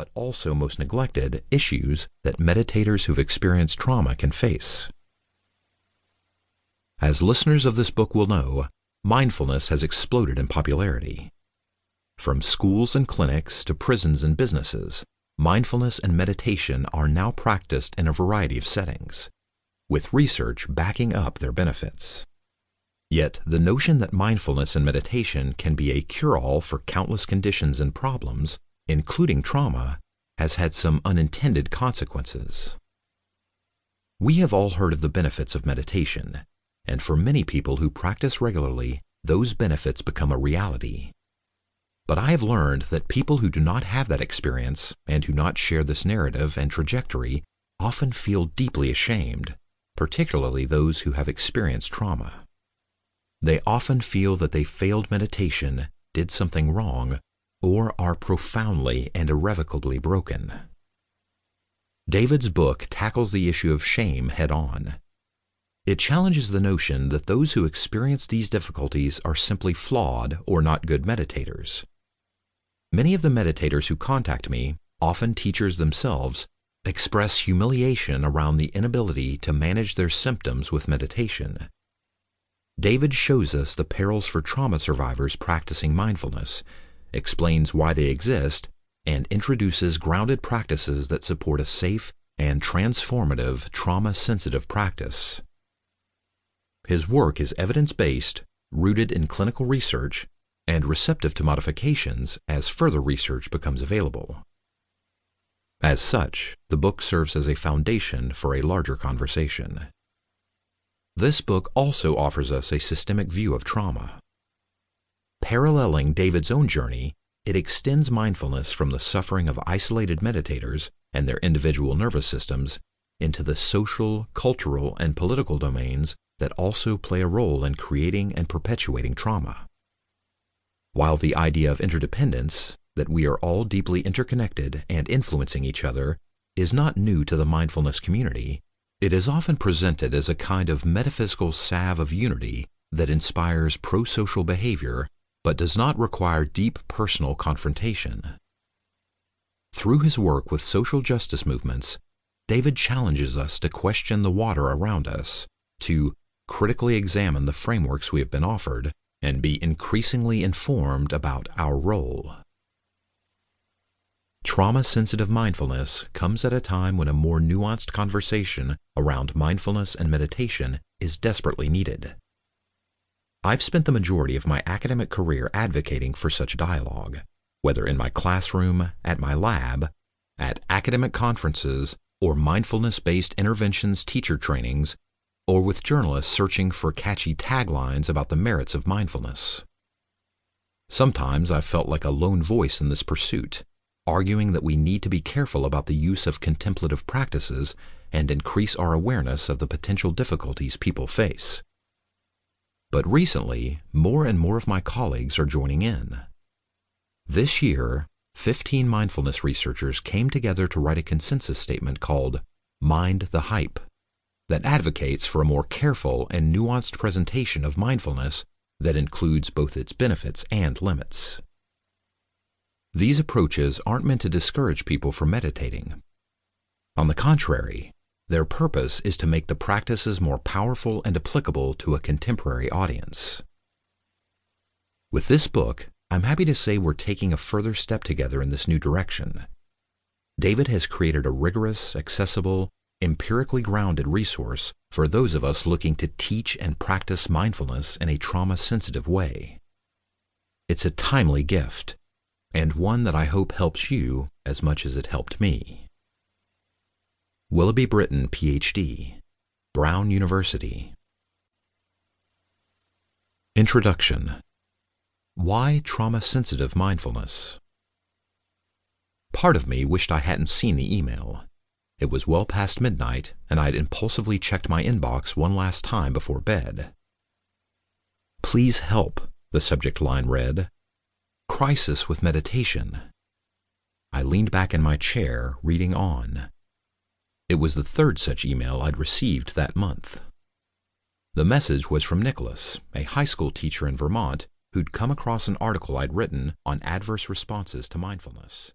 but also most neglected, issues that meditators who've experienced trauma can face. As listeners of this book will know, mindfulness has exploded in popularity. From schools and clinics to prisons and businesses, mindfulness and meditation are now practiced in a variety of settings, with research backing up their benefits. Yet, the notion that mindfulness and meditation can be a cure-all for countless conditions and problems, including trauma, has had some unintended consequences. We have all heard of the benefits of meditation, and for many people who practice regularly, those benefits become a reality. But I have learned that people who do not have that experience and who not share this narrative and trajectory often feel deeply ashamed, particularly those who have experienced trauma. They often feel that they failed meditation, did something wrong, or are profoundly and irrevocably broken. David's book tackles the issue of shame head-on. It challenges the notion that those who experience these difficulties are simply flawed or not good meditators. Many of the meditators who contact me, often teachers themselves, express humiliation around the inability to manage their symptoms with meditation. David shows us the perils for trauma survivors practicing mindfulness, explains why they exist, and introduces grounded practices that support a safe and transformative trauma-sensitive practice. His work is evidence-based, rooted in clinical research, and receptive to modifications as further research becomes available. As such, the book serves as a foundation for a larger conversation. This book also offers us a systemic view of trauma. Paralleling David's own journey, it extends mindfulness from the suffering of isolated meditators and their individual nervous systems into the social, cultural, and political domains that also play a role in creating and perpetuating trauma. While the idea of interdependence, that we are all deeply interconnected and influencing each other, is not new to the mindfulness community, it is often presented as a kind of metaphysical salve of unity that inspires pro-social behavior but does not require deep personal confrontation. Through his work with social justice movements, David challenges us to question the water around us, to critically examine the frameworks we have been offered, and be increasingly informed about our role. Trauma-sensitive mindfulness comes at a time when a more nuanced conversation around mindfulness and meditation is desperately needed. I've spent the majority of my academic career advocating for such dialogue, whether in my classroom, at my lab, at academic conferences, or mindfulness-based interventions teacher trainings, or with journalists searching for catchy taglines about the merits of mindfulness. Sometimes I've felt like a lone voice in this pursuit, arguing that we need to be careful about the use of contemplative practices and increase our awareness of the potential difficulties people face. But recently, more and more of my colleagues are joining in. This year, 15 mindfulness researchers came together to write a consensus statement called Mind the Hype, that advocates for a more careful and nuanced presentation of mindfulness that includes both its benefits and limits. These approaches aren't meant to discourage people from meditating. On the contrary, their purpose is to make the practices more powerful and applicable to a contemporary audience. With this book, I'm happy to say we're taking a further step together in this new direction. David has created a rigorous, accessible, empirically grounded resource for those of us looking to teach and practice mindfulness in a trauma-sensitive way. It's a timely gift, and one that I hope helps you as much as it helped me. Willoughby Britton, Ph.D., Brown University. Introduction. Why trauma-sensitive mindfulness? Part of me wished I hadn't seen the email. It was well past midnight, and I'd impulsively checked my inbox one last time before bed. Please help, the subject line read. Crisis with meditation. I leaned back in my chair, reading on. It was the third such email I'd received that month. The message was from Nicholas, a high school teacher in Vermont who'd come across an article I'd written on adverse responses to mindfulness.